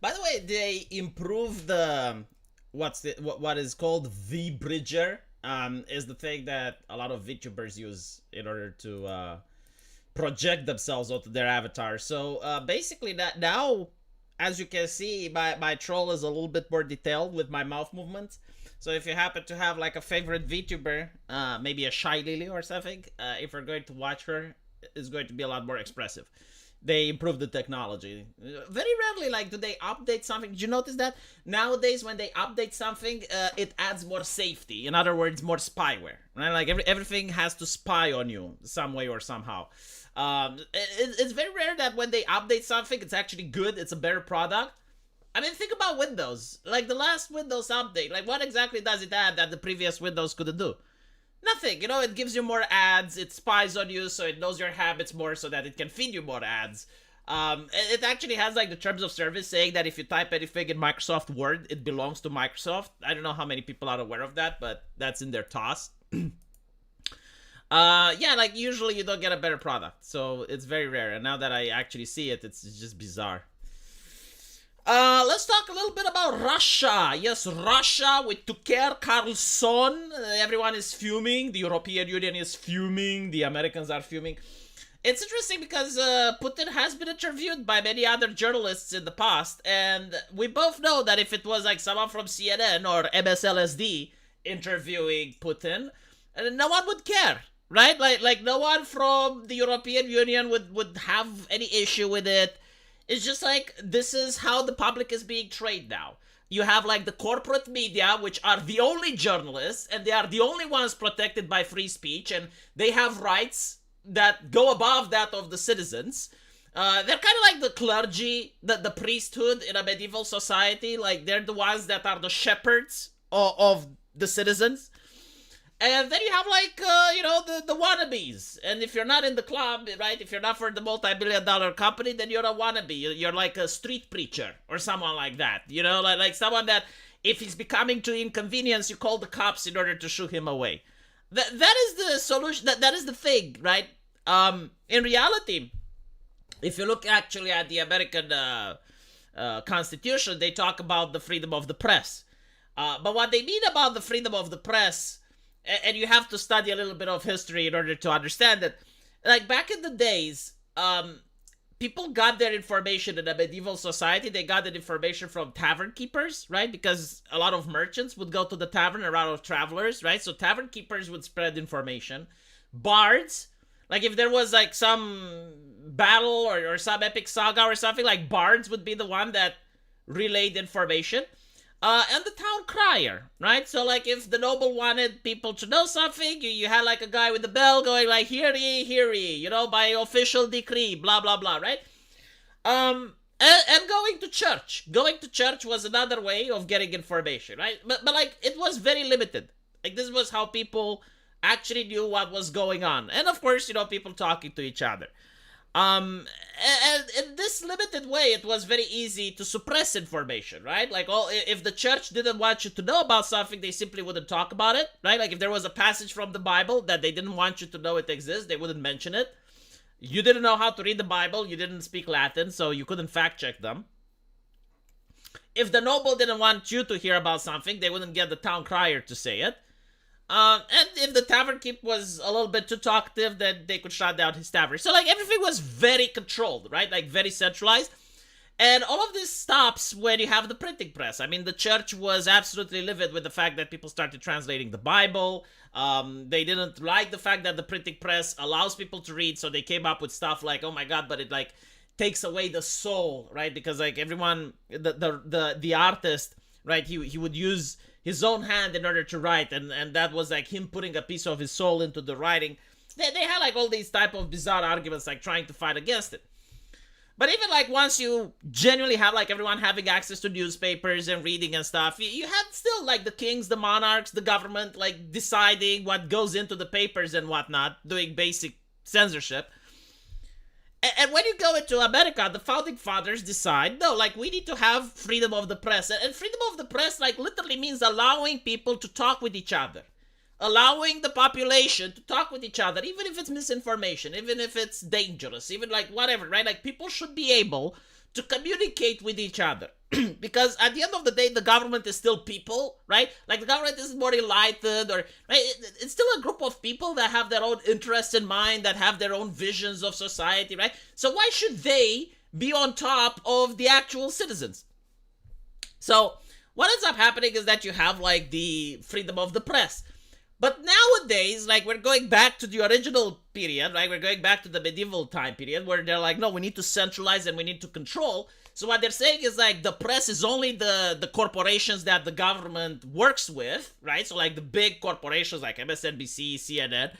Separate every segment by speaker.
Speaker 1: By the way, they improved the what is called V Bridger. Is the thing that a lot of VTubers use in order to project themselves onto their avatar. So basically, that now, as you can see, my troll is a little bit more detailed with my mouth movements. So if you happen to have like a favorite VTuber, maybe a Shy Lily or something, if you're going to watch her, it's going to be a lot more expressive. They improve the technology. Very rarely, like, do they update something. Did you notice that nowadays when they update something, it adds more safety? In other words, more spyware. Right? Like everything has to spy on you some way or somehow. It's very rare that when they update something, it's actually good. It's a better product. I mean, think about Windows. Like the last Windows update. Like, what exactly does it add that the previous Windows couldn't do? Nothing. You know, it gives you more ads. It spies on you, so it knows your habits more, so that it can feed you more ads. It actually has like the terms of service saying that if you type anything in Microsoft Word, it belongs to Microsoft. I don't know how many people are aware of that, but that's in their TOS. Yeah, like usually you don't get a better product, so it's very rare. And now that I actually see it, it's just bizarre. Let's talk a little bit about Russia. Yes, Russia with Tucker Carlson. Everyone is fuming. The European Union is fuming. The Americans are fuming. It's interesting because Putin has been interviewed by many other journalists in the past, and we both know that if it was like someone from CNN or MSLSD interviewing Putin, no one would care, right? Like no one from the European Union would have any issue with it. It's just like, this is how the public is being trained now. You have like the corporate media, which are the only journalists, and they are the only ones protected by free speech, and they have rights that go above that of the citizens. They're kind of like the clergy, the priesthood in a medieval society. Like, they're the ones that are the shepherds of the citizens. And then you have like, the wannabes. And if you're not in the club, right, if you're not for the multi-billion-dollar company, then you're a wannabe. You're like a street preacher or someone like that. You know, like someone that if he's becoming too inconvenience, you call the cops in order to shoo him away. That is the solution. That is the thing, right? In reality, if you look actually at the American Constitution, they talk about the freedom of the press. But what they mean about the freedom of the press, and you have to study a little bit of history in order to understand it. Like, back in the days, people got their information in a medieval society. They got that information from tavern keepers, right? Because a lot of merchants would go to the tavern, a lot of travelers, right? So tavern keepers would spread information. Bards, like if there was like some battle or some epic saga or something, like bards would be the one that relayed information. And the town crier, right? So, like, if the noble wanted people to know something, you had, like, a guy with the bell going, like, hear ye, you know, by official decree, blah, blah, blah, right? And going to church. Going to church was another way of getting information, right? But like, it was very limited. Like, this was how people actually knew what was going on. And, of course, you know, people talking to each other. And in this limited way, it was very easy to suppress information, right? Like, if the church didn't want you to know about something, they simply wouldn't talk about it, right? Like, if there was a passage from the Bible that they didn't want you to know it exists, they wouldn't mention it. You didn't know how to read the Bible, you didn't speak Latin, so you couldn't fact check them. If the noble didn't want you to hear about something, they wouldn't get the town crier to say it. And if the tavern keep was a little bit too talkative, then they could shut down his tavern. So, like, everything was very controlled, right? Like, very centralized. And all of this stops when you have the printing press. I mean, the church was absolutely livid with the fact that people started translating the Bible. They didn't like the fact that the printing press allows people to read, so they came up with stuff like, oh my god, but it, like, takes away the soul, right? Because, like, everyone, the artist, right, he would use his own hand in order to write, and that was like him putting a piece of his soul into the writing. They had like all these type of bizarre arguments, like trying to fight against it. But even like once you genuinely have like everyone having access to newspapers and reading and stuff, you had still like the kings, the monarchs, the government like deciding what goes into the papers and whatnot, doing basic censorship. And when you go into America, the founding fathers decide, no, like, we need to have freedom of the press. And freedom of the press, like, literally means allowing people to talk with each other. Allowing the population to talk with each other, even if it's misinformation, even if it's dangerous, even, like, whatever, right? Like, people should be able to communicate with each other. because at the end of the day, the government is still people, right? Like the government is more enlightened, or right? It's still a group of people that have their own interests in mind, that have their own visions of society, right? So why should they be on top of the actual citizens? So what ends up happening is that you have like the freedom of the press. But nowadays, like, we're going back to the original period, right? We're going back to the medieval time period where they're like, no, we need to centralize and we need to control. So what they're saying is like the press is only the corporations that the government works with, right? So like the big corporations like MSNBC, CNN.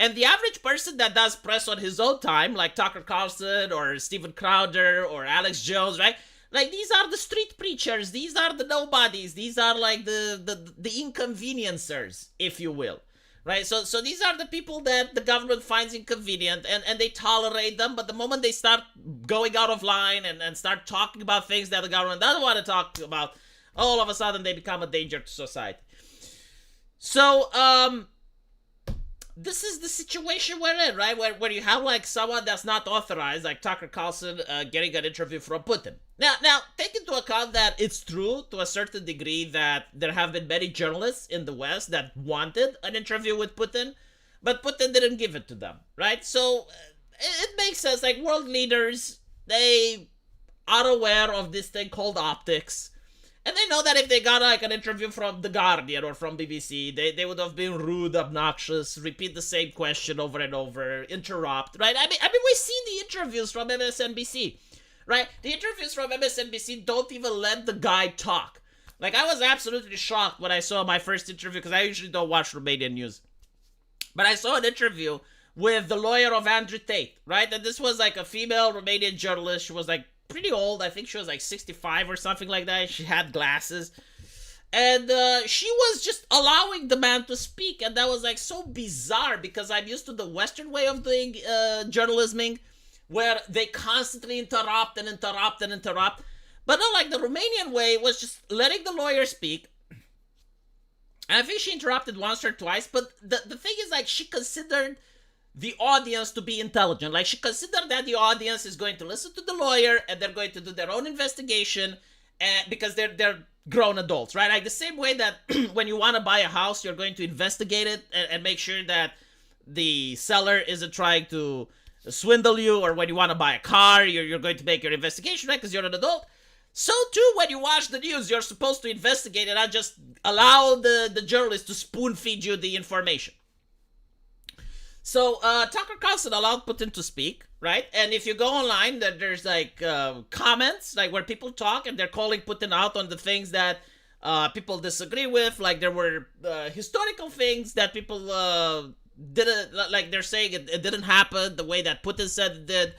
Speaker 1: And the average person that does press on his own time, like Tucker Carlson or Steven Crowder or Alex Jones, right? Like, these are the street preachers. These are the nobodies. These are like the inconveniencers, if you will. Right? So these are the people that the government finds inconvenient, and they tolerate them. But the moment they start going out of line and start talking about things that the government doesn't want to talk about, all of a sudden they become a danger to society. So, this is the situation we're in, right? Where you have like someone that's not authorized, like Tucker Carlson, getting an interview from Putin. Now, take into account that it's true to a certain degree that there have been many journalists in the West that wanted an interview with Putin, but Putin didn't give it to them, right? So it makes sense. Like, world leaders, they are aware of this thing called optics. And they know that if they got like an interview from The Guardian or from BBC, they would have been rude, obnoxious, repeat the same question over and over, interrupt, right? I mean, we've seen the interviews from MSNBC, right? The interviews from MSNBC don't even let the guy talk. Like, I was absolutely shocked when I saw my first interview, because I usually don't watch Romanian news. But I saw an interview with the lawyer of Andrew Tate, right? And this was like a female Romanian journalist. She was like pretty old. I think she was like 65 or something like that. She had glasses. And she was just allowing the man to speak. And that was like so bizarre, because I'm used to the Western way of doing journalisming, where they constantly interrupt and interrupt and interrupt. But not like the Romanian way was just letting the lawyer speak. And I think she interrupted once or twice. But the thing is, like, she considered the audience to be intelligent. Like, she considered that the audience is going to listen to the lawyer and they're going to do their own investigation, because they're grown adults, right? Like the same way that when you want to buy a house, you're going to investigate it and make sure that the seller isn't trying to swindle you, or when you want to buy a car, you're going to make your investigation, right? Because you're an adult. So too, when you watch the news, you're supposed to investigate and not just allow the journalist to spoon feed you the information. So, Tucker Carlson allowed Putin to speak, right? And if you go online, there's like comments, like where people talk and they're calling Putin out on the things that people disagree with. Like, there were historical things that people didn't, like, they're saying it didn't happen the way that Putin said it did.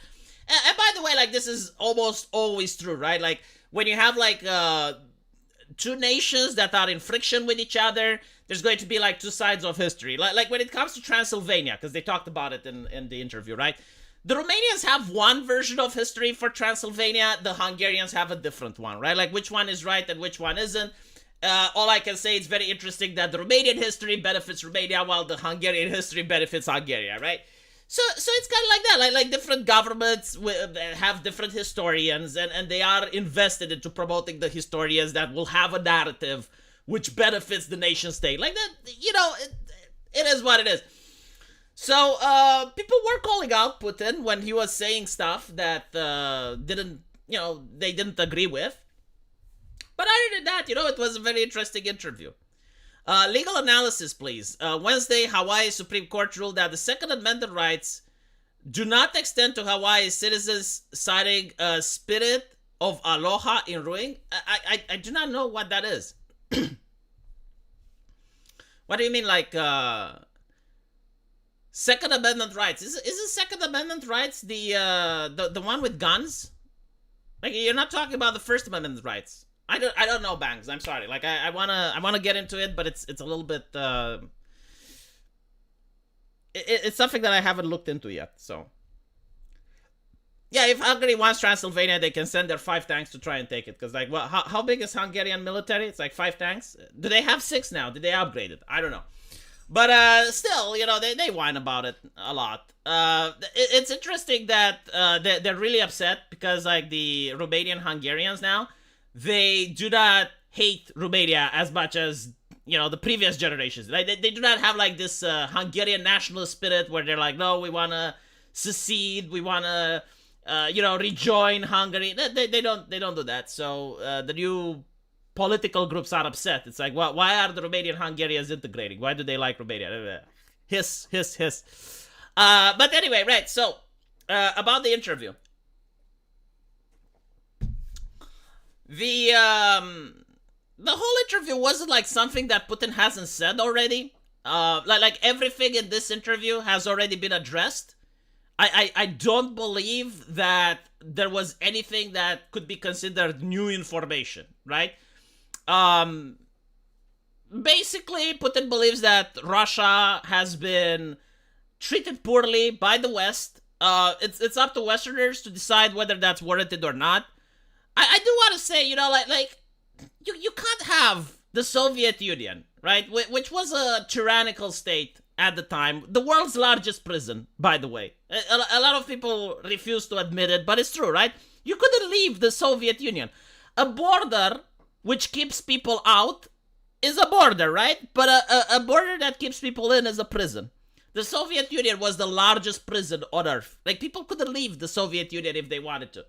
Speaker 1: And by the way, like, this is almost always true, right? Like, when you have like two nations that are in friction with each other, there's going to be like two sides of history. Like when it comes to Transylvania, because they talked about it in the interview, right? The Romanians have one version of history for Transylvania. The Hungarians have a different one, right? Like, which one is right and which one isn't. All I can say, it's very interesting that the Romanian history benefits Romania while the Hungarian history benefits Hungary, right? So it's kind of like that. Like different governments have different historians, and they are invested into promoting the historians that will have a narrative which benefits the nation state. Like that, it is what it is. So people were calling out Putin when he was saying stuff that they didn't agree with. But other than that, it was a very interesting interview. Legal analysis, please. Wednesday, Hawaii Supreme Court ruled that the Second Amendment rights do not extend to Hawaii citizens, citing a spirit of aloha in ruling. I do not know what that is. What do you mean, like, Second Amendment rights? Is the Second Amendment rights the one with guns? Like, you're not talking about the First Amendment rights. I don't know, Bangs. I'm sorry. Like, I wanna get into it, but it's a little bit it's something that I haven't looked into yet. So yeah, if Hungary wants Transylvania, they can send their 5 tanks to try and take it. Because, like, well, how big is Hungarian military? It's like 5 tanks. Do they have 6 now? Did they upgrade it? I don't know. But still, they whine about it a lot. It's interesting that they're really upset because, like, the Romanian Hungarians now, they do not hate Romania as much as, the previous generations. Like they do not have like this Hungarian nationalist spirit where they're like, no, we want to secede, we want to rejoin Hungary. They don't do that. So the new political groups are upset. It's like, well, why are the Romanian Hungarians integrating? Why do they like Romania? Hiss, hiss, hiss. But anyway, right. So about the interview, the whole interview wasn't like something that Putin hasn't said already. Like everything in this interview has already been addressed. I don't believe that there was anything that could be considered new information, right? Basically, Putin believes that Russia has been treated poorly by the West. It's up to Westerners to decide whether that's warranted or not. I do want to say, you can't have the Soviet Union, right, which was a tyrannical state at the time, the world's largest prison, by the way. A lot of people refuse to admit it, but it's true, right? You couldn't leave the Soviet Union. A border which keeps people out is a border, right? But a border that keeps people in is a prison. The Soviet Union was the largest prison on earth. Like, people couldn't leave the Soviet Union if they wanted to.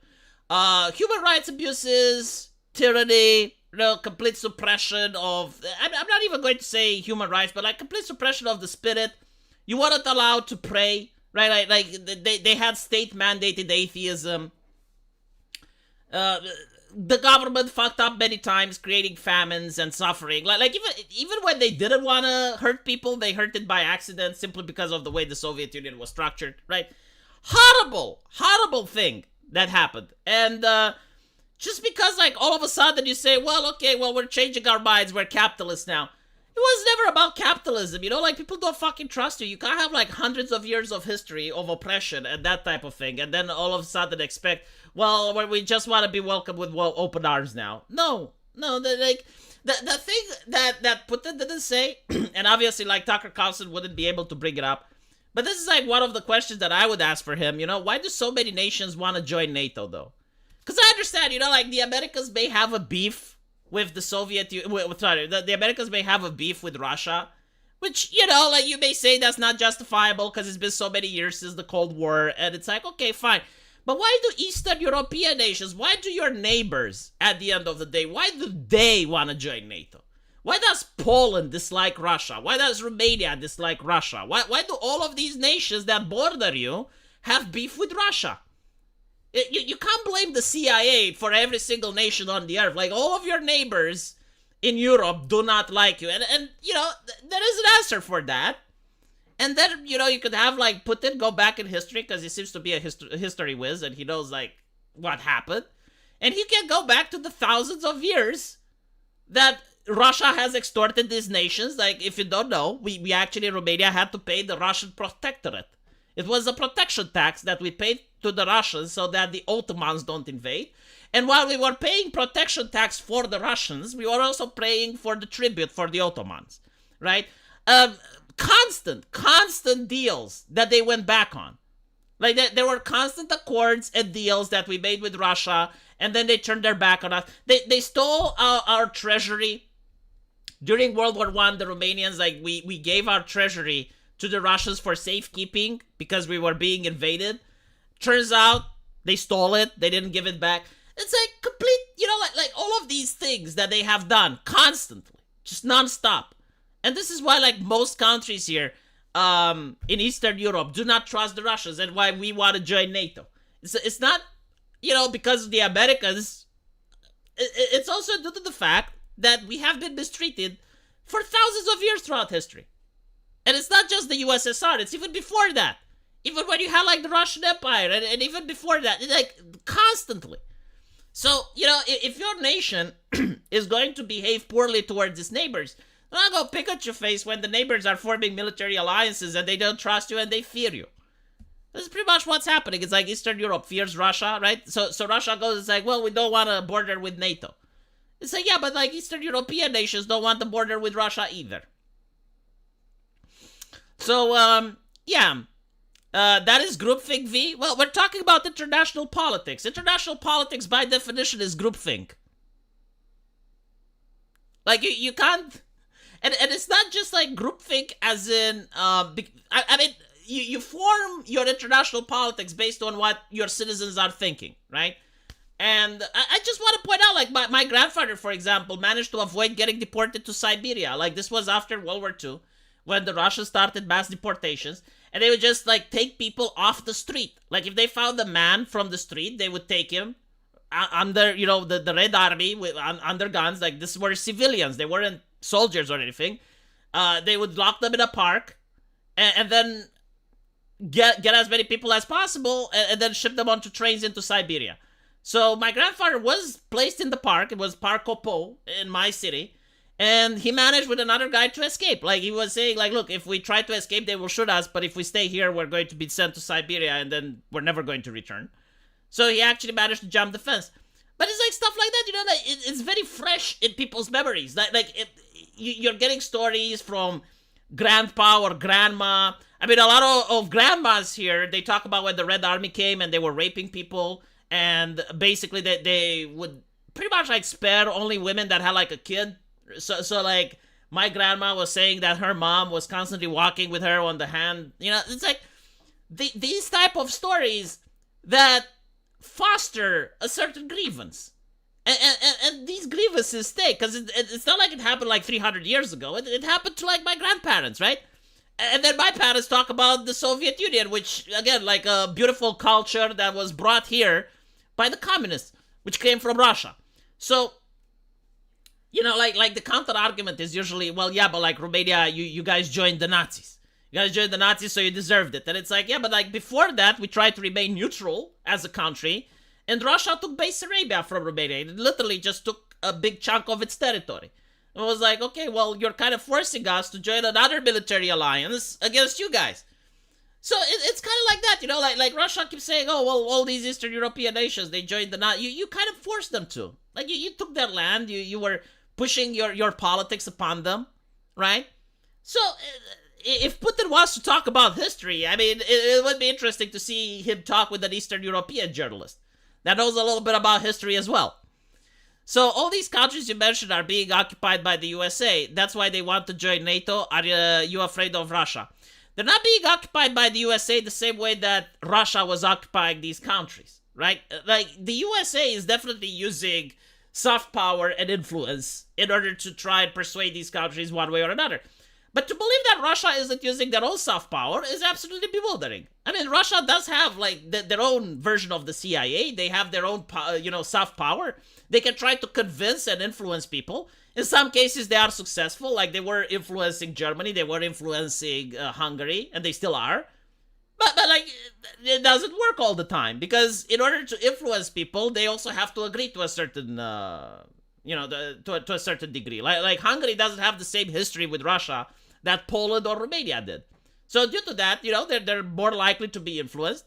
Speaker 1: Human rights abuses, tyranny, complete suppression of... I'm not even going to say human rights, but like complete suppression of the spirit. You weren't allowed to pray, right? Like they had state-mandated atheism. The government fucked up many times, creating famines and suffering. Like even when they didn't want to hurt people, they hurt it by accident simply because of the way the Soviet Union was structured, right? Horrible thing that happened. And just because, like, all of a sudden you say, well, we're changing our minds, we're capitalists now. It was never about capitalism, like, people don't fucking trust you. You can't have, like, hundreds of years of history of oppression and that type of thing, and then all of a sudden expect, well, we just want to be welcomed with open arms now. No, the thing that Putin didn't say, and obviously, like, Tucker Carlson wouldn't be able to bring it up, but this is, like, one of the questions that I would ask for him, why do so many nations want to join NATO, though? Because I understand, like, the Americans may have a beef with the Soviet Union. The Americans may have a beef with Russia, which, like, you may say that's not justifiable because it's been so many years since the Cold War, and it's like, okay, fine. But why do Eastern European nations, why do your neighbors, at the end of the day, why do they want to join NATO? Why does Poland dislike Russia? Why does Romania dislike Russia? Why do all of these nations that border you have beef with Russia? You can't blame the CIA for every single nation on the earth. Like, all of your neighbors in Europe do not like you. And there is an answer for that. And then, you could have, like, Putin go back in history, because he seems to be a history whiz, and he knows, like, what happened. And he can go back to the thousands of years that Russia has extorted these nations. Like, if you don't know, we actually, Romania, had to pay the Russian protectorate. It was a protection tax that we paid to the Russians so that the Ottomans don't invade. And while we were paying protection tax for the Russians, we were also paying for the tribute for the Ottomans, right? Constant deals that they went back on. Like, there were constant accords and deals that we made with Russia, and then they turned their back on us. They stole our treasury. During World War I, the Romanians, like, we gave our treasury to the Russians for safekeeping because we were being invaded. Turns out they stole it. They didn't give it back. It's like complete, like all of these things that they have done constantly, just nonstop. And this is why, like, most countries here in Eastern Europe do not trust the Russians, and why we want to join NATO. It's not, because of the Americans. It's also due to the fact that we have been mistreated for thousands of years throughout history. And it's not just the USSR, it's even before that. Even when you had, like, the Russian Empire, and even before that, like, constantly. So, if your nation is going to behave poorly towards its neighbors, don't go pick at your face when the neighbors are forming military alliances and they don't trust you and they fear you. This is pretty much what's happening. It's like Eastern Europe fears Russia, right? So Russia goes, it's like, well, we don't want a border with NATO. It's like, yeah, but, like, Eastern European nations don't want the border with Russia either. So, that is groupthink V. Well, we're talking about international politics. International politics, by definition, is groupthink. Like you can't, and it's not just like groupthink, as in, I mean, you form your international politics based on what your citizens are thinking, right? And I just want to point out, like, my grandfather, for example, managed to avoid getting deported to Siberia. Like, this was after World War II, when the Russians started mass deportations, and they would just, like, take people off the street. Like, if they found a man from the street, they would take him under, the Red Army under guns. Like, this were civilians. They weren't soldiers or anything. They would lock them in a park, and then get as many people as possible, and then ship them onto trains into Siberia. So my grandfather was placed in the park. It was Park Opo in my city. And he managed with another guy to escape. Like, he was saying, like, look, if we try to escape, they will shoot us. But if we stay here, we're going to be sent to Siberia, and then we're never going to return. So he actually managed to jump the fence. But it's like stuff like that, like, it's very fresh in people's memories. You're getting stories from grandpa or grandma. I mean, a lot of grandmas here, they talk about when the Red Army came and they were raping people. And basically, they would pretty much, like, spare only women that had, like, a kid. So like, my grandma was saying that her mom was constantly walking with her on the hand. It's like these type of stories that foster a certain grievance. And these grievances stay, because it's not like it happened like 300 years ago. It happened to, like, my grandparents, right? And then my parents talk about the Soviet Union, which, again, like a beautiful culture that was brought here by the communists, which came from Russia. So, like the counter-argument is usually, well, yeah, but like Romania, you guys joined the Nazis. You guys joined the Nazis, so you deserved it. And it's like, yeah, but like before that, we tried to remain neutral as a country, and Russia took Bessarabia from Romania. It literally just took a big chunk of its territory. It was like, okay, well, you're kind of forcing us to join another military alliance against you guys. So it's kind of like that, like Russia keeps saying, oh, well, all these Eastern European nations, they joined the NATO. You kind of forced them to. Like, you took their land, you were pushing your politics upon them, right? So if Putin wants to talk about history, I mean, it would be interesting to see him talk with an Eastern European journalist that knows a little bit about history as well. So all these countries you mentioned are being occupied by the USA. That's why they want to join NATO. Are you afraid of Russia? They're not being occupied by the USA the same way that Russia was occupying these countries, right? Like, the USA is definitely using soft power and influence in order to try and persuade these countries one way or another. But to believe that Russia isn't using their own soft power is absolutely bewildering. I mean, Russia does have, like, their own version of the CIA. They have their own, soft power. They can try to convince and influence people. In some cases, they are successful. Like, they were influencing Germany. They were influencing Hungary, and they still are. But like, it doesn't work all the time, because in order to influence people, they also have to agree to a certain, to a certain degree. Like Hungary doesn't have the same history with Russia that Poland or Romania did. So due to that, they're more likely to be influenced,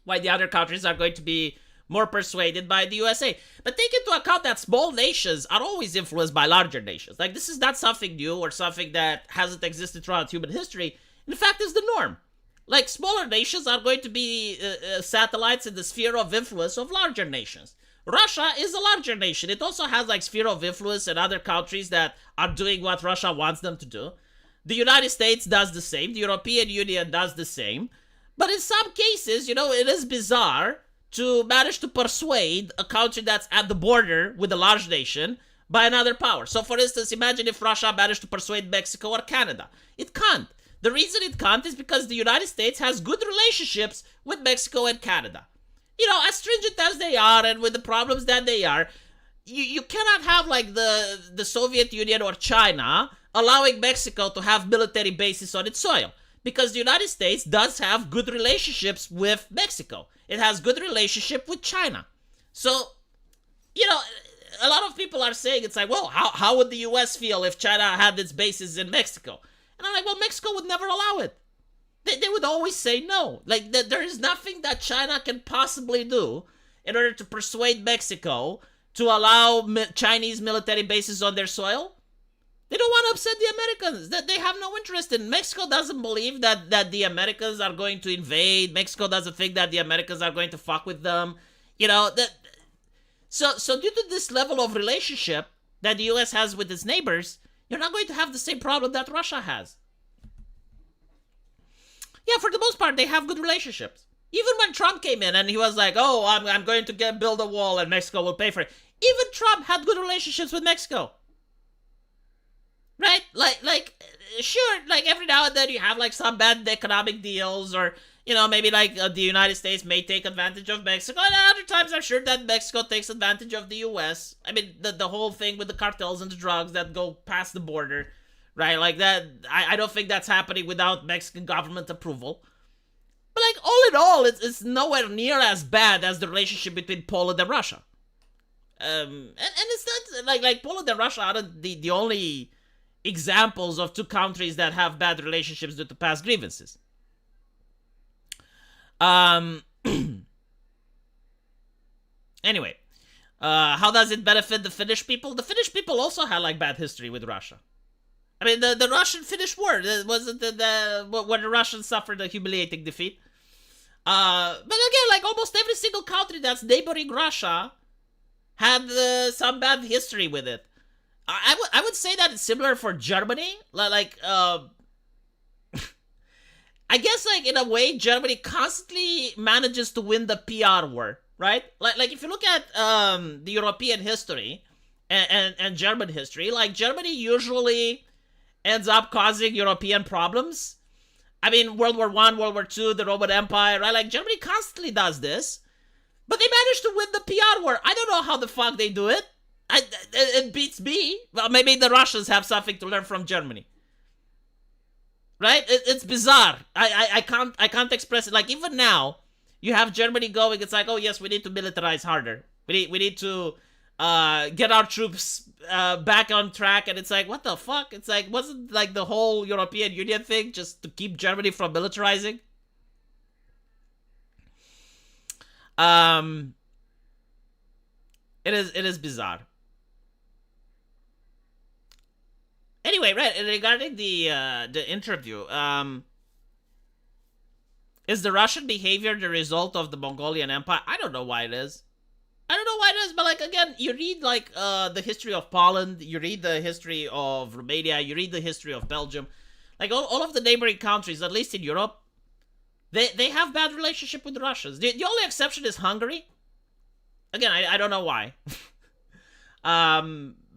Speaker 1: while the other countries are going to be more persuaded by the USA. But take into account that small nations are always influenced by larger nations. Like, this is not something new or something that hasn't existed throughout human history. In fact, it's the norm. Like, smaller nations are going to be satellites in the sphere of influence of larger nations. Russia is a larger nation. It also has, like, sphere of influence in other countries that are doing what Russia wants them to do. The United States does the same. The European Union does the same. But in some cases, it is bizarre to manage to persuade a country that's at the border with a large nation by another power. So, for instance, imagine if Russia managed to persuade Mexico or Canada. It can't. The reason it can't is because the United States has good relationships with Mexico and Canada. As stringent as they are and with the problems that they are, you cannot have, like, the Soviet Union or China allowing Mexico to have military bases on its soil. Because the United States does have good relationships with Mexico. It has good relationship with China. So, a lot of people are saying, it's like, well, how would the US feel if China had its bases in Mexico? And I'm like, well, Mexico would never allow it. They would always say no. Like, there is nothing that China can possibly do in order to persuade Mexico to allow Chinese military bases on their soil. They don't want to upset the Americans. They have no interest in. Mexico doesn't believe that the Americans are going to invade. Mexico doesn't think that the Americans are going to fuck with them. So due to this level of relationship, that the US has with its neighbors, you're not going to have the same problem that Russia has. Yeah, for the most part, they have good relationships. Even when Trump came in and he was like, oh, I'm going to build a wall and Mexico will pay for it. Even Trump had good relationships with Mexico. Right? Sure, like every now and then you have like some bad economic deals, or, you know, maybe like the United States may take advantage of Mexico, and other times I'm sure that Mexico takes advantage of the US. I mean, the whole thing with the cartels and the drugs that go past the border, right? Like that, I don't think that's happening without Mexican government approval. But like all in all, it's nowhere near as bad as the relationship between Poland and Russia. And it's not like Poland and Russia aren't the only examples of two countries that have bad relationships due to past grievances. Anyway, how does it benefit the Finnish people? The Finnish people also had like bad history with Russia. I mean, the Russian-Finnish war wasn't when the Russians suffered a humiliating defeat. But again, like almost every single country that's neighboring Russia had some bad history with it. I would say that it's similar for Germany. I guess, like, in a way, Germany constantly manages to win the PR war, right? Like if you look at the European history and German history, like, Germany usually ends up causing European problems. I mean, World War I, World War II, the Roman Empire, right? Like, Germany constantly does this, but they managed to win the PR war. I don't know how the fuck they do it. It beats me. Well, maybe the Russians have something to learn from Germany. Right? It's bizarre. I can't express it. Like, even now, you have Germany going, it's like, oh yes, we need to militarize harder. We need to get our troops back on track, and it's like, what the fuck? It's like, wasn't like the whole European Union thing just to keep Germany from militarizing? It is bizarre. Anyway, right, regarding the interview, is the Russian behavior the result of the Mongolian Empire? I don't know why it is. But like, again, you read like the history of Poland, you read the history of Romania, you read the history of Belgium, like all of the neighboring countries, at least in Europe, they have bad relationship with the Russians. The only exception is Hungary. Again, I don't know why.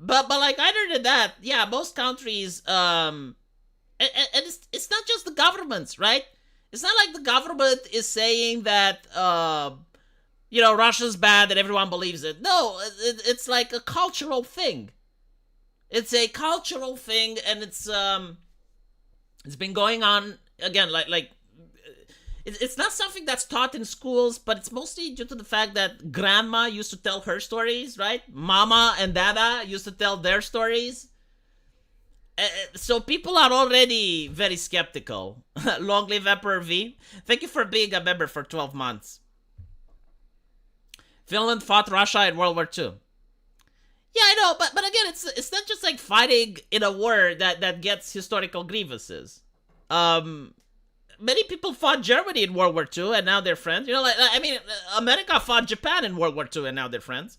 Speaker 1: But like, other than that, yeah, most countries, and it's not just the governments, right? It's not like the government is saying that, you know, Russia's bad and everyone believes it. No, it's like a cultural thing. It's a cultural thing, and it's been going on, again, like it's not something that's taught in schools, but it's mostly due to the fact that grandma used to tell her stories, right? Mama and dada used to tell their stories. So people are already very skeptical. Long live Emperor V. Thank you for being a member for 12 months. Finland fought Russia in World War II. Yeah, I know, but again, it's not just like fighting in a war that gets historical grievances. Many people fought Germany in World War II, and now they're friends. You know, like, I mean, America fought Japan in World War II, and now they're friends.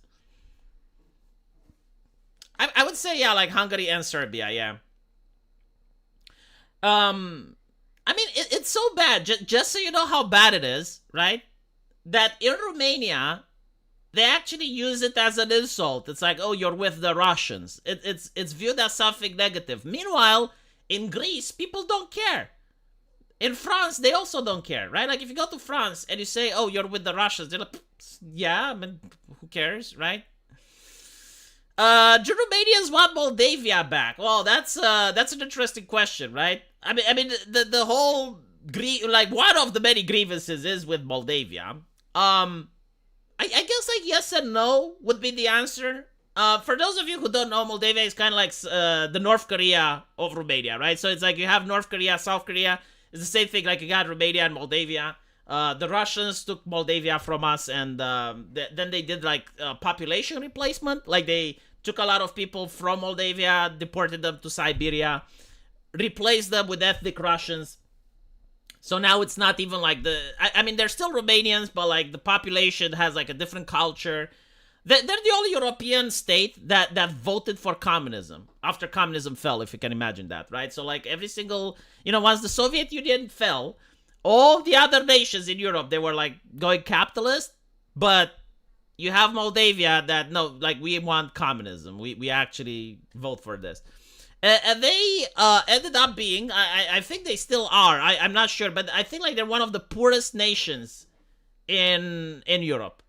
Speaker 1: I would say, yeah, like Hungary and Serbia, yeah. I mean, it's so bad, just so you know how bad it is, right? That in Romania, they actually use it as an insult. It's like, oh, you're with the Russians. It's viewed as something negative. Meanwhile, in Greece, people don't care. In France, they also don't care, right? Like, if you go to France and you say, oh, you're with the Russians, they're like, yeah, I mean, who cares, right? Do Romanians want Moldavia back? Well, that's an interesting question, right? I mean, the whole like, one of the many grievances is with Moldavia. I guess like yes and no would be the answer. For those of you who don't know, Moldavia is kind of like the North Korea of Romania, right? So it's like you have North Korea, South Korea. It's the same thing, like you got Romania and Moldavia. The Russians took Moldavia from us, and then they did like population replacement. Like they took a lot of people from Moldavia, deported them to Siberia, replaced them with ethnic Russians. So now it's not even like I mean, they're still Romanians, but like the population has like a different culture. They're the only European state that voted for communism after communism fell, if you can imagine that, right? So like every single, once the Soviet Union fell, all the other nations in Europe, they were like going capitalist, but you have Moldavia that, no, like we want communism. We actually vote for this. And they ended up being, I think they still are, I'm not sure, but I think like they're one of the poorest nations in Europe.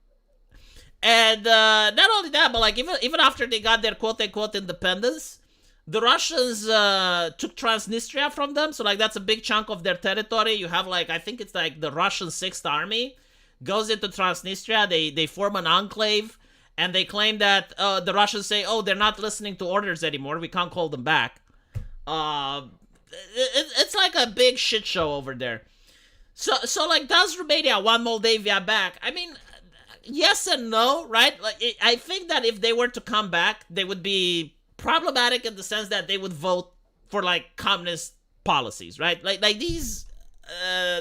Speaker 1: And not only that, but like even after they got their quote unquote independence, the Russians took Transnistria from them. So like that's a big chunk of their territory. You have like, I think it's like the Russian Sixth Army goes into Transnistria. They form an enclave, and they claim that the Russians say, oh, they're not listening to orders anymore. We can't call them back. It's like a big shit show over there. So like, does Romania want Moldavia back? I mean, yes and no, right? Like, I think that if they were to come back, they would be problematic in the sense that they would vote for like communist policies, right? Like these,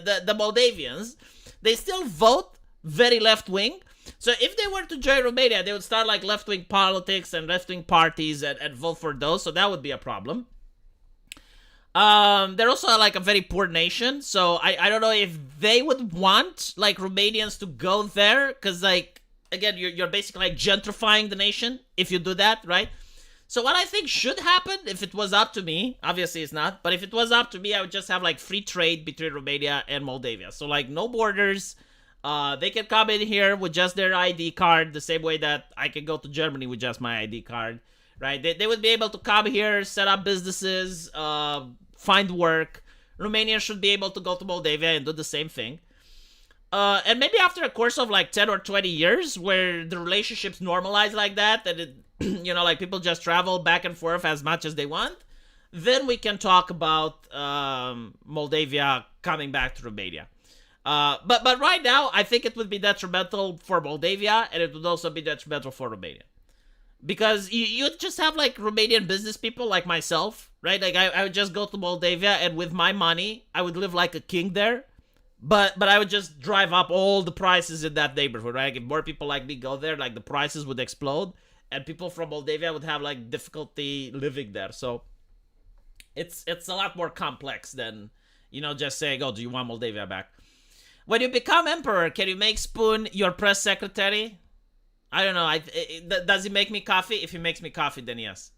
Speaker 1: the Moldavians, they still vote very left wing. So if they were to join Romania, they would start like left wing politics and left wing parties and vote for those. So that would be a problem. They're also like a very poor nation, so I don't know if they would want like Romanians to go there, because like again, you're basically like gentrifying the nation if you do that, right? So what I think should happen, if it was up to me, obviously it's not, but if it was up to me, I would just have like free trade between Romania and Moldavia. So like no borders. They can come in here with just their ID card, the same way that I can go to Germany with just my ID card, right? They would be able to come here, set up businesses, find work. Romania should be able to go to Moldavia and do the same thing. And maybe after a course of like 10 or 20 years where the relationships normalize like that, and it, like people just travel back and forth as much as they want, then we can talk about Moldavia coming back to Romania. But right now, I think it would be detrimental for Moldavia, and it would also be detrimental for Romania. Because you just have like Romanian business people like myself, right? Like I would just go to Moldavia, and with my money, I would live like a king there. But I would just drive up all the prices in that neighborhood, right? Like if more people like me go there, like the prices would explode, and people from Moldavia would have like difficulty living there. So it's a lot more complex than, just saying, oh, do you want Moldavia back? When you become emperor, can you make Spoon your press secretary? I don't know. Does he make me coffee? If he makes me coffee, then yes.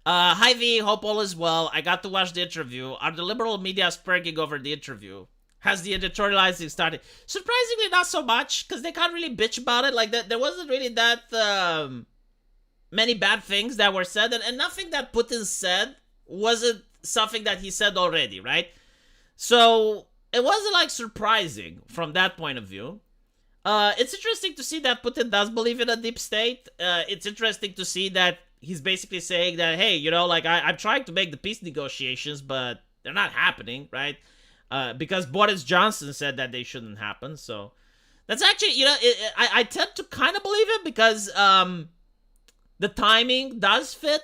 Speaker 1: Hi V, hope all is well. I got to watch the interview. Are the liberal media spurging over the interview? Has the editorializing started? Surprisingly, not so much, because they can't really bitch about it. Like, there wasn't really that many bad things that were said, and nothing that Putin said wasn't something that he said already, right? So it wasn't like surprising from that point of view. It's interesting to see that Putin does believe in a deep state. It's interesting to see that he's basically saying that, hey, like I'm trying to make the peace negotiations, but they're not happening, right? Because Boris Johnson said that they shouldn't happen. So that's actually, I tend to kind of believe it, because the timing does fit.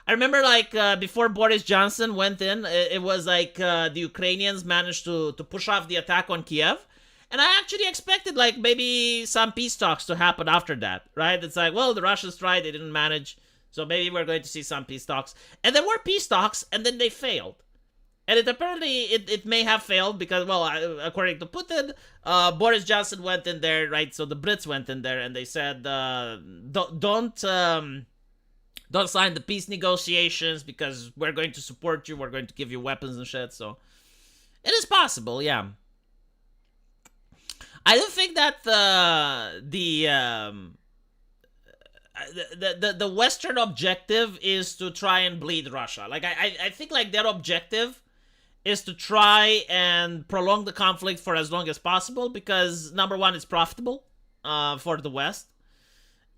Speaker 1: I remember like before Boris Johnson went in, it was like the Ukrainians managed to push off the attack on Kiev. And I actually expected like maybe some peace talks to happen after that, right? It's like, well, the Russians tried, they didn't manage. So maybe we're going to see some peace talks. And there were peace talks, and then they failed. And it may have failed because, well, according to Putin, Boris Johnson went in there, right? So the Brits went in there and they said, don't sign the peace negotiations because we're going to support you. We're going to give you weapons and shit. So it is possible, yeah. I don't think that the Western objective is to try and bleed Russia. Like I think like their objective is to try and prolong the conflict for as long as possible, because number one, it's profitable for the West,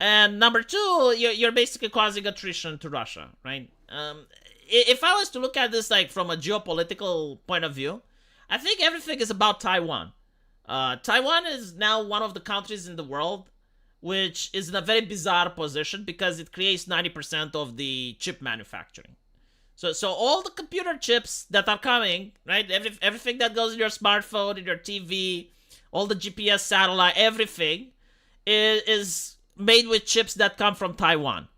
Speaker 1: and number two, you're basically causing attrition to Russia, right? If I was to look at this like from a geopolitical point of view, I think everything is about Taiwan. Taiwan is now one of the countries in the world which is in a very bizarre position because it creates 90% of the chip manufacturing. So all the computer chips that are coming, right? Everything that goes in your smartphone, in your TV, all the GPS satellite, everything is made with chips that come from Taiwan.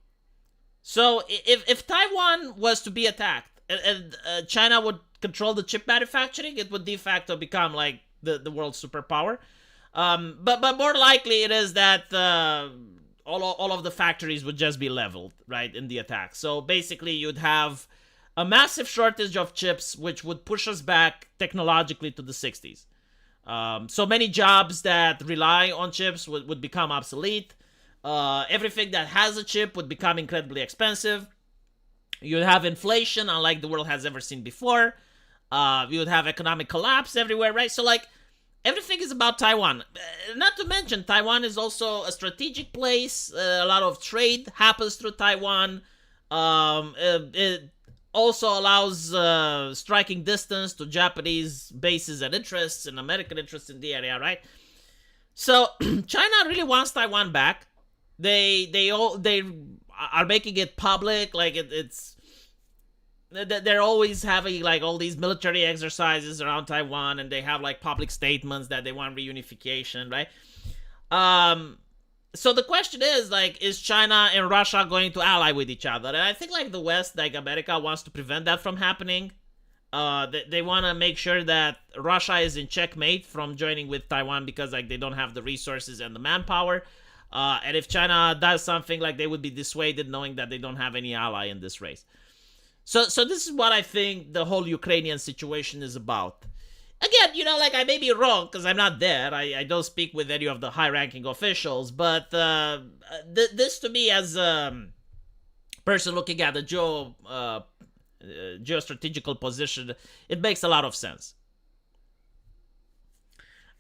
Speaker 1: So if Taiwan was to be attacked and China would control the chip manufacturing, it would de facto become like the world's superpower. But more likely it is that all of the factories would just be leveled, right, in the attack. So basically you'd have a massive shortage of chips, which would push us back technologically to the 60s. So many jobs that rely on chips would become obsolete. Everything that has a chip would become incredibly expensive. You'd have inflation unlike the world has ever seen before. You would have economic collapse everywhere, right? So like everything is about Taiwan. Not to mention, Taiwan is also a strategic place. A lot of trade happens through Taiwan. It also allows striking distance to Japanese bases and interests and American interests in the area, right? So China really wants Taiwan back. They are making it public, like they're always having like all these military exercises around Taiwan, and they have like public statements that they want reunification, right? So the question is like, is China and Russia going to ally with each other? And I think like the West, like America, wants to prevent that from happening. They want to make sure that Russia is in checkmate from joining with Taiwan because like they don't have the resources and the manpower. And if China does something, like they would be dissuaded knowing that they don't have any ally in this race. So this is what I think the whole Ukrainian situation is about. Again, you know, like I may be wrong because I'm not there. I don't speak with any of the high-ranking officials. But this to me, as a person looking at the geostrategical position, it makes a lot of sense.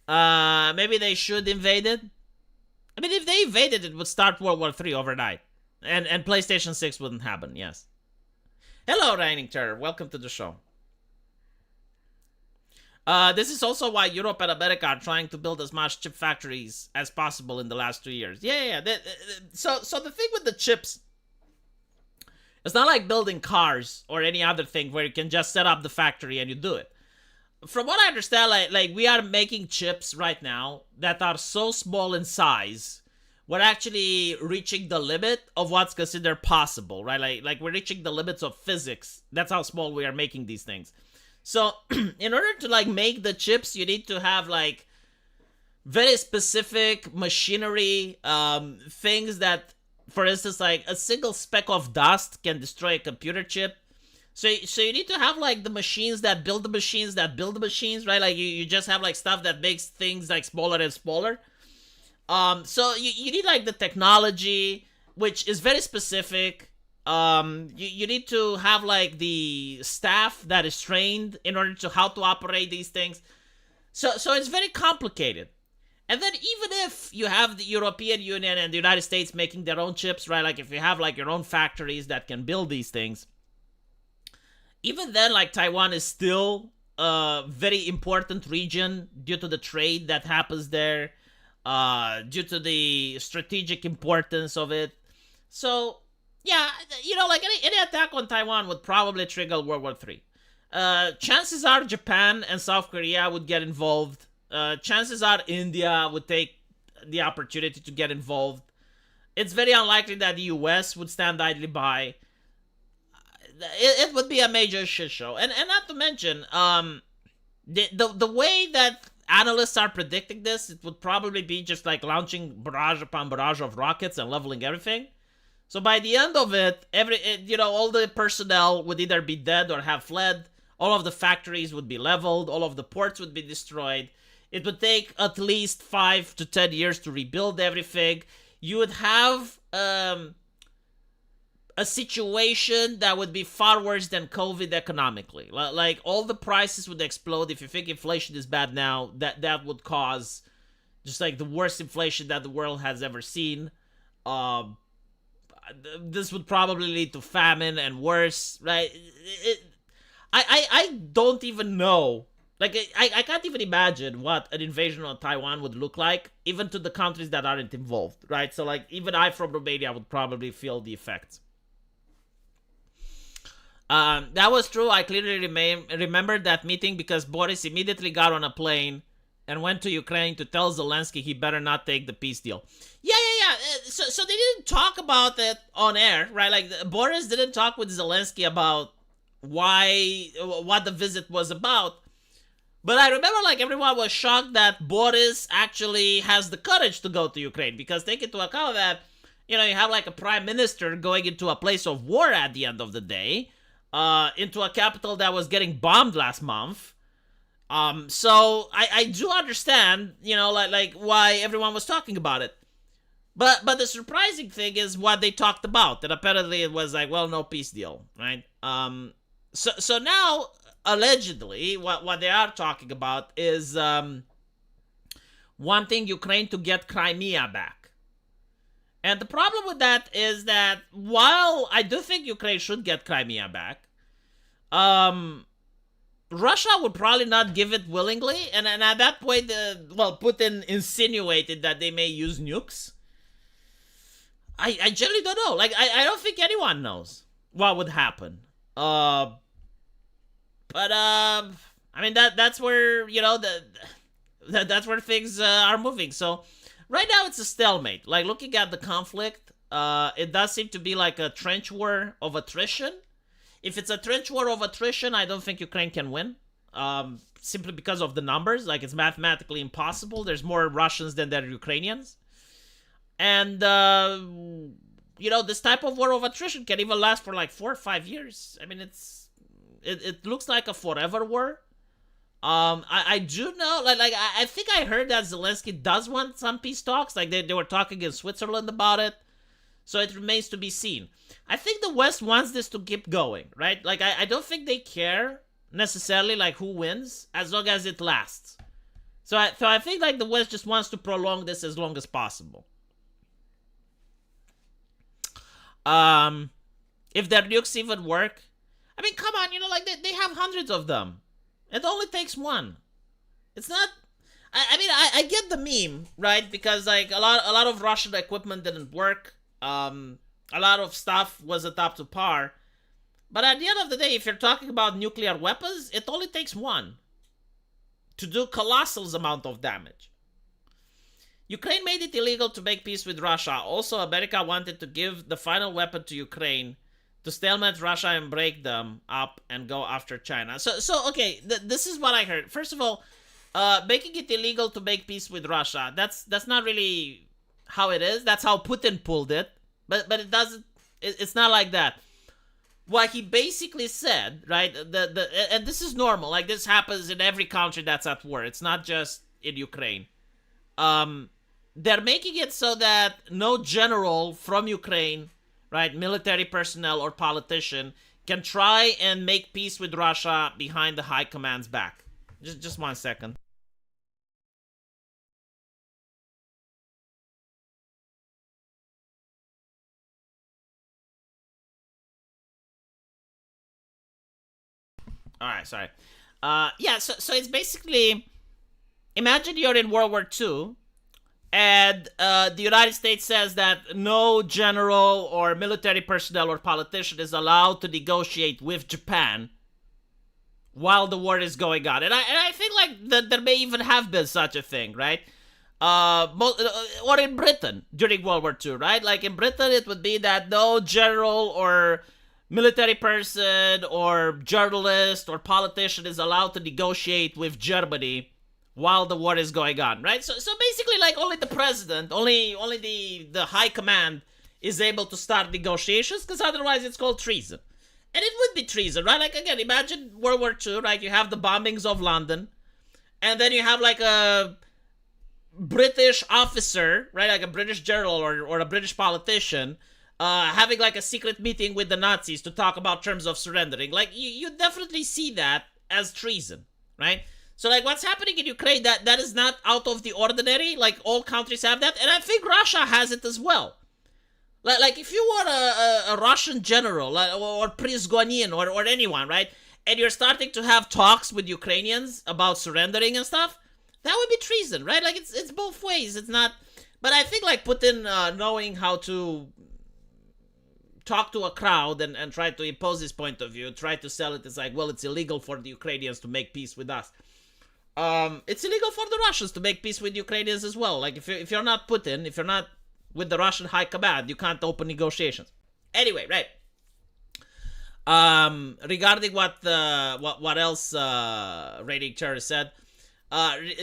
Speaker 1: Maybe they should invade it. I mean, if they invaded, it would start World War III overnight. And PlayStation 6 wouldn't happen, yes. Hello, Reigning Terror. Welcome to the show. This is also why Europe and America are trying to build as much chip factories as possible in the last 2 years. Yeah. So the thing with the chips, it's not like building cars or any other thing where you can just set up the factory and you do it. From what I understand, like we are making chips right now that are so small in size, we're actually reaching the limit of what's considered possible, right? Like we're reaching the limits of physics. That's how small we are making these things. So in order to like make the chips, you need to have like very specific machinery, things that, for instance, like a single speck of dust can destroy a computer chip. So you need to have like the machines that build the machines that build the machines, right? Like you just have like stuff that makes things like smaller and smaller. So you need like the technology, which is very specific. You need to have like the staff that is trained in order to how to operate these things. So it's very complicated. And then even if you have the European Union and the United States making their own chips, right? Like if you have like your own factories that can build these things, even then, like Taiwan is still a very important region due to the trade that happens there, due to the strategic importance of it. So yeah, you know, like any attack on Taiwan would probably trigger World War III. Chances are Japan and South Korea would get involved. Chances are India would take the opportunity to get involved. It's very unlikely that the US would stand idly by. It would be a major shit show. And not to mention, the way that analysts are predicting this, it would probably be just like launching barrage upon barrage of rockets and leveling everything. So by the end of it, all the personnel would either be dead or have fled. All of the factories would be leveled. All of the ports would be destroyed. It would take at least 5 to 10 years to rebuild everything. You would have a situation that would be far worse than COVID economically. Like all the prices would explode. If you think inflation is bad now, that would cause just like the worst inflation that the world has ever seen. This would probably lead to famine and worse, right? I don't even know. Like, I can't even imagine what an invasion of Taiwan would look like, even to the countries that aren't involved, right? So, like, even I from Romania would probably feel the effects. That was true. I clearly remembered that meeting because Boris immediately got on a plane and went to Ukraine to tell Zelensky he better not take the peace deal. Yeah. so they didn't talk about it on air, right? Like Boris didn't talk with Zelensky about what the visit was about. But I remember like everyone was shocked that Boris actually has the courage to go to Ukraine, because take into account that, you have like a prime minister going into a place of war at the end of the day, into a capital that was getting bombed last month. So I do understand, like why everyone was talking about it. But the surprising thing is what they talked about. That apparently it was like, well, no peace deal, right? So now allegedly what they are talking about is wanting Ukraine to get Crimea back. And the problem with that is that while I do think Ukraine should get Crimea back, Russia would probably not give it willingly, and at that point, Putin insinuated that they may use nukes. I generally don't know. Like, I don't think anyone knows what would happen. But I mean that's where that's where things are moving. So right now it's a stalemate. Like looking at the conflict, it does seem to be like a trench war of attrition. If it's a trench war of attrition, I don't think Ukraine can win. Simply because of the numbers. Like, it's mathematically impossible. There's more Russians than there are Ukrainians. And, this type of war of attrition can even last for like 4 or 5 years. I mean, it looks like a forever war. I do know, I think I heard that Zelensky does want some peace talks. Like, they were talking in Switzerland about it. So it remains to be seen. I think the West wants this to keep going, right? Like, I don't think they care necessarily, like, who wins, as long as it lasts. So I think, like, the West just wants to prolong this as long as possible. If their nukes even work, I mean, come on, they have hundreds of them. It only takes one. It's not... I get the meme, right? Because, like, a lot of Russian equipment didn't work. A lot of stuff wasn't up to par. But at the end of the day, if you're talking about nuclear weapons, it only takes one to do colossal amount of damage. Ukraine made it illegal to make peace with Russia. Also, America wanted to give the final weapon to Ukraine to stalemate Russia and break them up and go after China. So okay, this is what I heard. First of all, making it illegal to make peace with Russia, that's not really how it is. That's how Putin pulled it. But it doesn't, it's not like that. What he basically said, right, and this is normal, like this happens in every country that's at war. It's not just in Ukraine. They're making it so that no general from Ukraine, right, military personnel or politician, can try and make peace with Russia behind the high command's back. Just 1 second. All right, sorry. Yeah, so it's basically, imagine you're in World War II, and the United States says that no general or military personnel or politician is allowed to negotiate with Japan while the war is going on. And I think like that there may even have been such a thing, right? Or in Britain during World War II, right? Like in Britain, it would be that no general or military person or journalist or politician is allowed to negotiate with Germany while the war is going on, right? So basically, like, only the president, only the high command is able to start negotiations, because otherwise it's called treason. And it would be treason, right? Like, again, imagine World War II, right? You have the bombings of London, and then you have, like, a British officer, right? Like a British general or a British politician, having like a secret meeting with the Nazis to talk about terms of surrendering. Like, you definitely see that as treason, right? So, like, what's happening in Ukraine, that is not out of the ordinary. Like, all countries have that, and I think Russia has it as well. Like if you were a Russian general, or Prince Gonin, or anyone, right, and you're starting to have talks with Ukrainians about surrendering and stuff, that would be treason, right? Like, it's both ways. It's not... But I think, like, Putin knowing how to talk to a crowd and try to impose his point of view, try to sell it as like, well, it's illegal for the Ukrainians to make peace with us. It's illegal for the Russians to make peace with Ukrainians as well. Like, if you're not Putin, if you're not with the Russian high command. You can't open negotiations. Anyway, right. Regarding what else Rating Chair said,